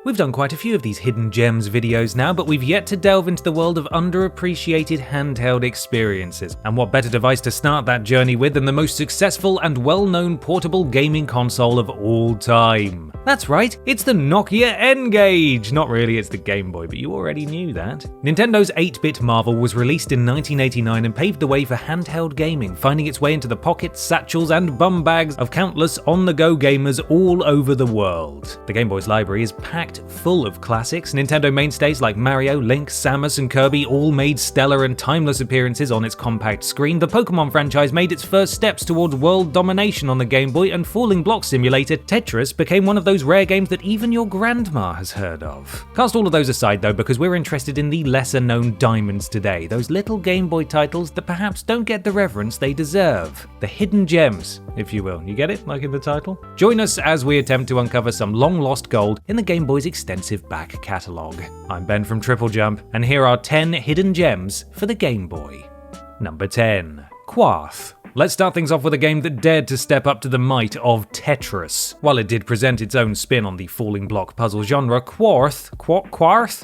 We've done quite a few of these hidden gems videos now, but we've yet to delve into the world of underappreciated handheld experiences. And what better device to start that journey with than the most successful and well-known portable gaming console of all time? That's right, it's the Nokia N-Gage! Not really, it's the Game Boy, but you already knew that. Nintendo's 8-bit marvel was released in 1989 and paved the way for handheld gaming, finding its way into the pockets, satchels, and bum bags of countless on-the-go gamers all over the world. The Game Boy's library is packed full of classics. Nintendo mainstays like Mario, Link, Samus, and Kirby all made stellar and timeless appearances on its compact screen. The Pokémon franchise made its first steps towards world domination on the Game Boy, and falling block simulator Tetris became one of those rare games that even your grandma has heard of. Cast all of those aside though, because we're interested in the lesser known diamonds today, those little Game Boy titles that perhaps don't get the reverence they deserve. The hidden gems, if you will. You get it, like in the title? Join us as we attempt to uncover some long-lost gold in the Game Boy's extensive back catalogue. I'm Ben from TripleJump, and here are 10 hidden gems for the Game Boy. Number 10. Quarth. Let's start things off with a game that dared to step up to the might of Tetris. While it did present its own spin on the falling block puzzle genre, Quarth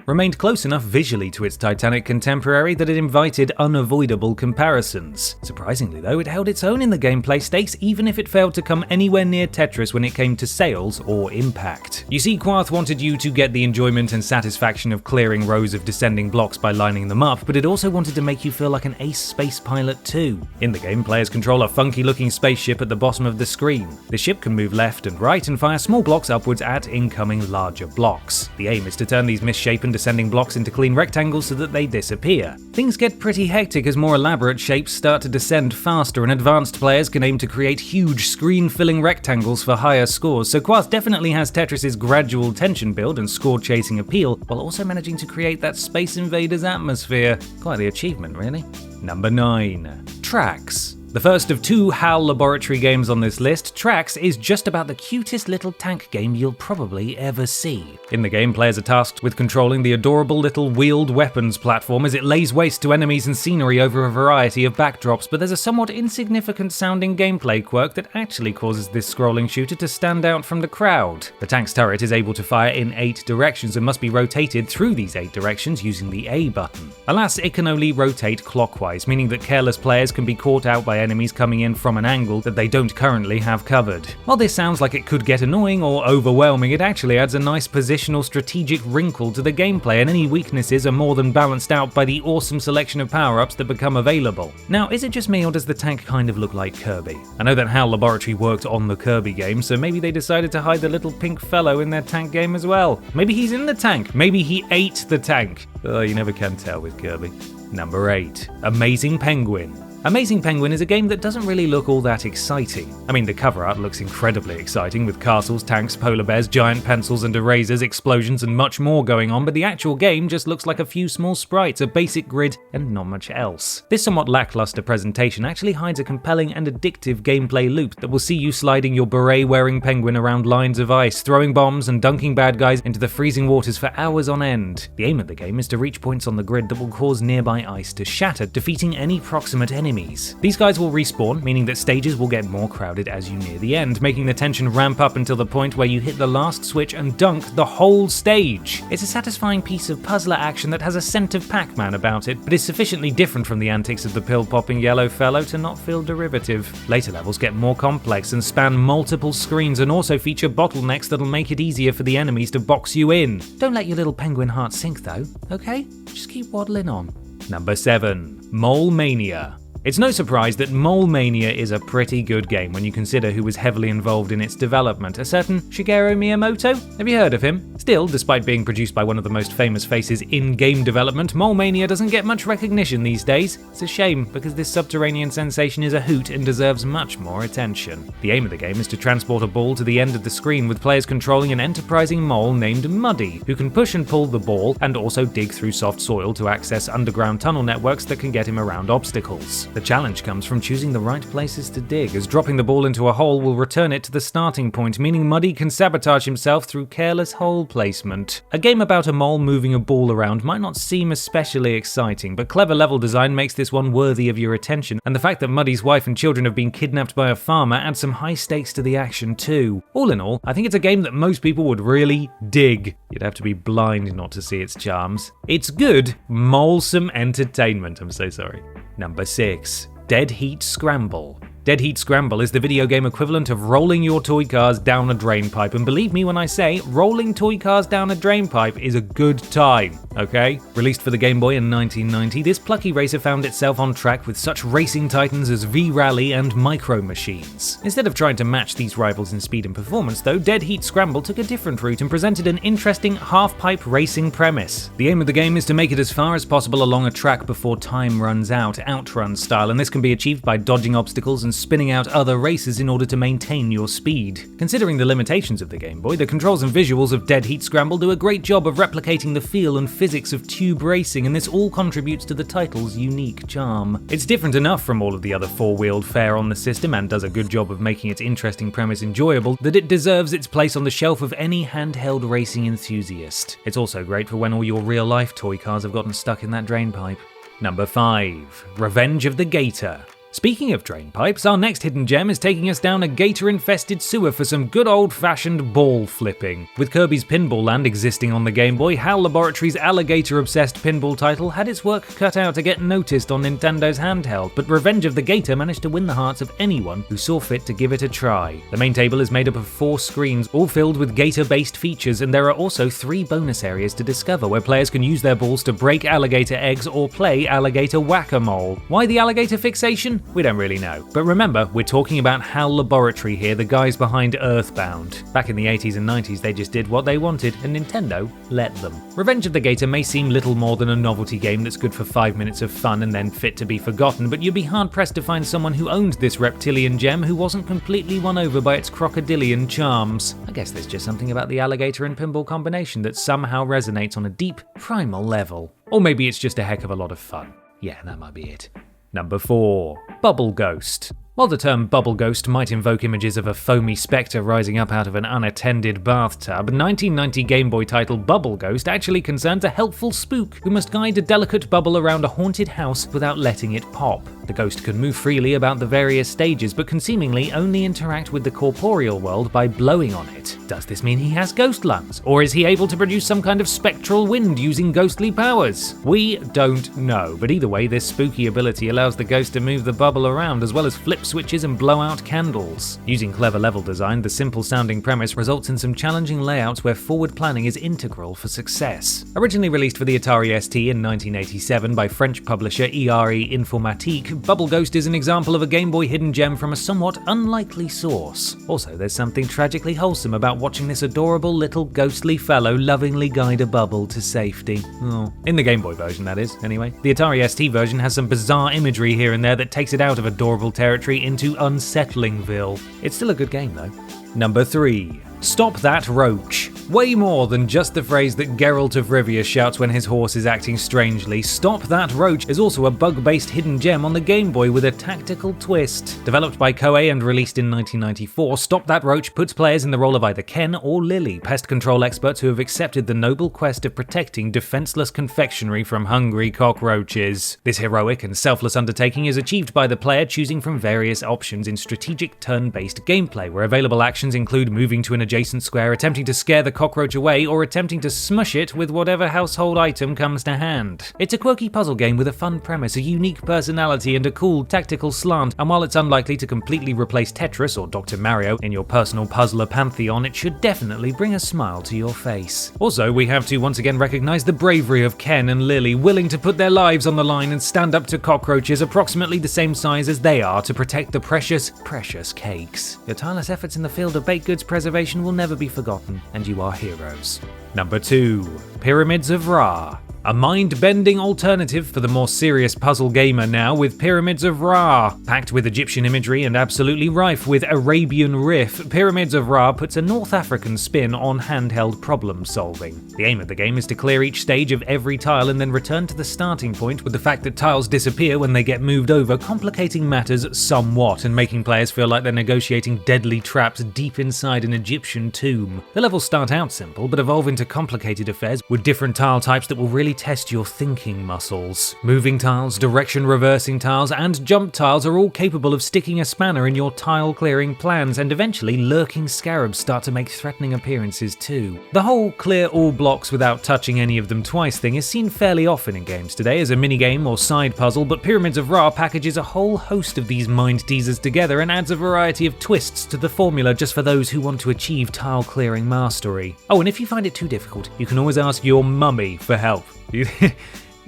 remained close enough visually to its titanic contemporary that it invited unavoidable comparisons. Surprisingly though, it held its own in the gameplay stakes, even if it failed to come anywhere near Tetris when it came to sales or impact. You see, Quarth wanted you to get the enjoyment and satisfaction of clearing rows of descending blocks by lining them up, but it also wanted to make you feel like an ace space pilot too. In the game, players control a funky-looking spaceship at the bottom of the screen. The ship can move left and right and fire small blocks upwards at incoming larger blocks. The aim is to turn these misshapen descending blocks into clean rectangles so that they disappear. Things get pretty hectic as more elaborate shapes start to descend faster, and advanced players can aim to create huge screen-filling rectangles for higher scores, so Quarth definitely has Tetris's gradual tension build and score-chasing appeal, while also managing to create that Space Invaders atmosphere. Quite the achievement, really. Number 9. Tracks. The first of 2 HAL Laboratory games on this list, Tracks is just about the cutest little tank game you'll probably ever see. In the game, players are tasked with controlling the adorable little wheeled weapons platform as it lays waste to enemies and scenery over a variety of backdrops, but there's a somewhat insignificant sounding gameplay quirk that actually causes this scrolling shooter to stand out from the crowd. The tank's turret is able to fire in 8 directions and must be rotated through these 8 directions using the A button. Alas, it can only rotate clockwise, meaning that careless players can be caught out by enemies coming in from an angle that they don't currently have covered. While this sounds like it could get annoying or overwhelming, it actually adds a nice positional strategic wrinkle to the gameplay, and any weaknesses are more than balanced out by the awesome selection of power-ups that become available. Now, is it just me or does the tank kind of look like Kirby? I know that HAL Laboratory worked on the Kirby game, so maybe they decided to hide the little pink fellow in their tank game as well. Maybe he's in the tank. Maybe he ate the tank. You never can tell with Kirby. Number 8. Amazing Penguin. Amazing Penguin is a game that doesn't really look all that exciting. I mean, the cover art looks incredibly exciting with castles, tanks, polar bears, giant pencils and erasers, explosions and much more going on, but the actual game just looks like a few small sprites, a basic grid and not much else. This somewhat lackluster presentation actually hides a compelling and addictive gameplay loop that will see you sliding your beret-wearing penguin around lines of ice, throwing bombs and dunking bad guys into the freezing waters for hours on end. The aim of the game is to reach points on the grid that will cause nearby ice to shatter, defeating any proximate enemy. These guys will respawn, meaning that stages will get more crowded as you near the end, making the tension ramp up until the point where you hit the last switch and dunk the whole stage. It's a satisfying piece of puzzler action that has a scent of Pac-Man about it, but is sufficiently different from the antics of the pill-popping yellow fellow to not feel derivative. Later levels get more complex and span multiple screens and also feature bottlenecks that'll make it easier for the enemies to box you in. Don't let your little penguin heart sink though, okay? Just keep waddling on. Number 7. Mole Mania. It's no surprise that Mole Mania is a pretty good game when you consider who was heavily involved in its development, a certain Shigeru Miyamoto? Have you heard of him? Still, despite being produced by one of the most famous faces in game development, Mole Mania doesn't get much recognition these days. It's a shame, because this subterranean sensation is a hoot and deserves much more attention. The aim of the game is to transport a ball to the end of the screen with players controlling an enterprising mole named Muddy, who can push and pull the ball and also dig through soft soil to access underground tunnel networks that can get him around obstacles. The challenge comes from choosing the right places to dig, as dropping the ball into a hole will return it to the starting point, meaning Muddy can sabotage himself through careless hole placement. A game about a mole moving a ball around might not seem especially exciting, but clever level design makes this one worthy of your attention, and the fact that Muddy's wife and children have been kidnapped by a farmer adds some high stakes to the action too. All in all, I think it's a game that most people would really dig. You'd have to be blind not to see its charms. It's good, molesome entertainment, I'm so sorry. Number 6. Dead Heat Scramble. Dead Heat Scramble is the video game equivalent of rolling your toy cars down a drain pipe, and believe me when I say rolling toy cars down a drain pipe is a good time, okay? Released for the Game Boy in 1990, this plucky racer found itself on track with such racing titans as V-Rally and Micro Machines. Instead of trying to match these rivals in speed and performance though, Dead Heat Scramble took a different route and presented an interesting half-pipe racing premise. The aim of the game is to make it as far as possible along a track before time runs out, outrun style, and this can be achieved by dodging obstacles and spinning out other racers in order to maintain your speed. Considering the limitations of the Game Boy, the controls and visuals of Dead Heat Scramble do a great job of replicating the feel and physics of tube racing, and this all contributes to the title's unique charm. It's different enough from all of the other four-wheeled fare on the system and does a good job of making its interesting premise enjoyable that it deserves its place on the shelf of any handheld racing enthusiast. It's also great for when all your real-life toy cars have gotten stuck in that drain pipe. Number 5. Revenge of the Gator. Speaking of drain pipes, our next hidden gem is taking us down a gator-infested sewer for some good old-fashioned ball flipping. With Kirby's Pinball Land existing on the Game Boy, HAL Laboratories' alligator-obsessed pinball title had its work cut out to get noticed on Nintendo's handheld, but Revenge of the Gator managed to win the hearts of anyone who saw fit to give it a try. The main table is made up of 4 screens, all filled with gator-based features, and there are also 3 bonus areas to discover where players can use their balls to break alligator eggs or play alligator whack-a-mole. Why the alligator fixation? We don't really know. But remember, we're talking about HAL Laboratory here, the guys behind Earthbound. Back in the 80s and 90s, they just did what they wanted, and Nintendo let them. Revenge of the Gator may seem little more than a novelty game that's good for 5 minutes of fun and then fit to be forgotten, but you'd be hard-pressed to find someone who owned this reptilian gem who wasn't completely won over by its crocodilian charms. I guess there's just something about the alligator and pinball combination that somehow resonates on a deep, primal level. Or maybe it's just a heck of a lot of fun. Yeah, that might be it. Number 4. Bubble Ghost. While the term Bubble Ghost might invoke images of a foamy spectre rising up out of an unattended bathtub, 1990 Game Boy title Bubble Ghost actually concerns a helpful spook who must guide a delicate bubble around a haunted house without letting it pop. The ghost can move freely about the various stages, but can seemingly only interact with the corporeal world by blowing on it. Does this mean he has ghost lungs? Or is he able to produce some kind of spectral wind using ghostly powers? We don't know, but either way, this spooky ability allows the ghost to move the bubble around as well as flip switches and blow out candles. Using clever level design, the simple-sounding premise results in some challenging layouts where forward planning is integral for success. Originally released for the Atari ST in 1987 by French publisher ERE Informatique, Bubble Ghost is an example of a Game Boy hidden gem from a somewhat unlikely source. Also, there's something tragically wholesome about watching this adorable little ghostly fellow lovingly guide a bubble to safety. Oh. In the Game Boy version, that is, anyway. The Atari ST version has some bizarre imagery here and there that takes it out of adorable territory into unsettlingville. It's still a good game, though. Number 3. Stop That Roach. Way more than just the phrase that Geralt of Rivia shouts when his horse is acting strangely, Stop That Roach is also a bug-based hidden gem on the Game Boy with a tactical twist. Developed by Koei and released in 1994, Stop That Roach puts players in the role of either Ken or Lily, pest control experts who have accepted the noble quest of protecting defenseless confectionery from hungry cockroaches. This heroic and selfless undertaking is achieved by the player choosing from various options in strategic turn-based gameplay, where available actions include moving to an adjacent square, attempting to scare the cockroach away, or attempting to smush it with whatever household item comes to hand. It's a quirky puzzle game with a fun premise, a unique personality, and a cool tactical slant, and while it's unlikely to completely replace Tetris or Dr. Mario in your personal puzzler pantheon, it should definitely bring a smile to your face. Also, we have to once again recognize the bravery of Ken and Lily, willing to put their lives on the line and stand up to cockroaches approximately the same size as they are to protect the precious, precious cakes. Your tireless efforts in the field of baked goods preservation will never be forgotten, and you are heroes. Number 2. Pyramids of Ra. A mind-bending alternative for the more serious puzzle gamer now with Pyramids of Ra. Packed with Egyptian imagery and absolutely rife with Arabian riff, Pyramids of Ra puts a North African spin on handheld problem solving. The aim of the game is to clear each stage of every tile and then return to the starting point, with the fact that tiles disappear when they get moved over complicating matters somewhat and making players feel like they're negotiating deadly traps deep inside an Egyptian tomb. The levels start out simple but evolve into complicated affairs with different tile types that will really test your thinking muscles. Moving tiles, direction reversing tiles, and jump tiles are all capable of sticking a spanner in your tile clearing plans, and eventually lurking scarabs start to make threatening appearances too. The whole clear all blocks without touching any of them twice thing is seen fairly often in games today as a minigame or side puzzle, but Pyramids of Ra packages a whole host of these mind teasers together and adds a variety of twists to the formula just for those who want to achieve tile clearing mastery. Oh, and if you find it too difficult, you can always ask your mummy for help.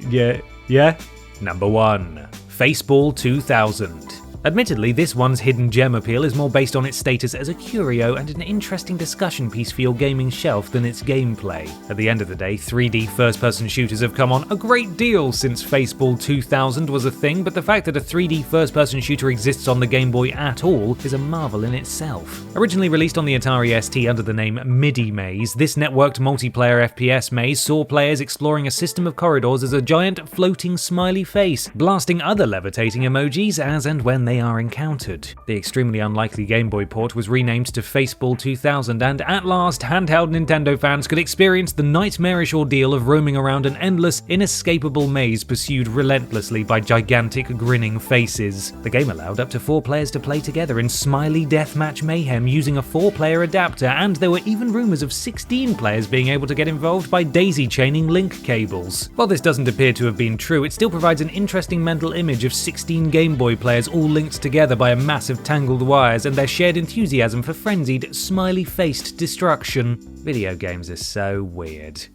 Yeah? Number 1. Faceball 2000. Admittedly, this one's hidden gem appeal is more based on its status as a curio and an interesting discussion piece for your gaming shelf than its gameplay. At the end of the day, 3D first-person shooters have come on a great deal since Faceball 2000 was a thing, but the fact that a 3D first-person shooter exists on the Game Boy at all is a marvel in itself. Originally released on the Atari ST under the name MIDI Maze, this networked multiplayer FPS maze saw players exploring a system of corridors as a giant floating smiley face, blasting other levitating emojis as and when they are encountered. The extremely unlikely Game Boy port was renamed to Faceball 2000, and at last, handheld Nintendo fans could experience the nightmarish ordeal of roaming around an endless, inescapable maze pursued relentlessly by gigantic, grinning faces. The game allowed up to 4 players to play together in smiley deathmatch mayhem using a 4-player adapter, and there were even rumours of 16 players being able to get involved by daisy-chaining link cables. While this doesn't appear to have been true, it still provides an interesting mental image of 16 Game Boy players all linked together by a massive tangled wires and their shared enthusiasm for frenzied, smiley-faced destruction. Video games are so weird.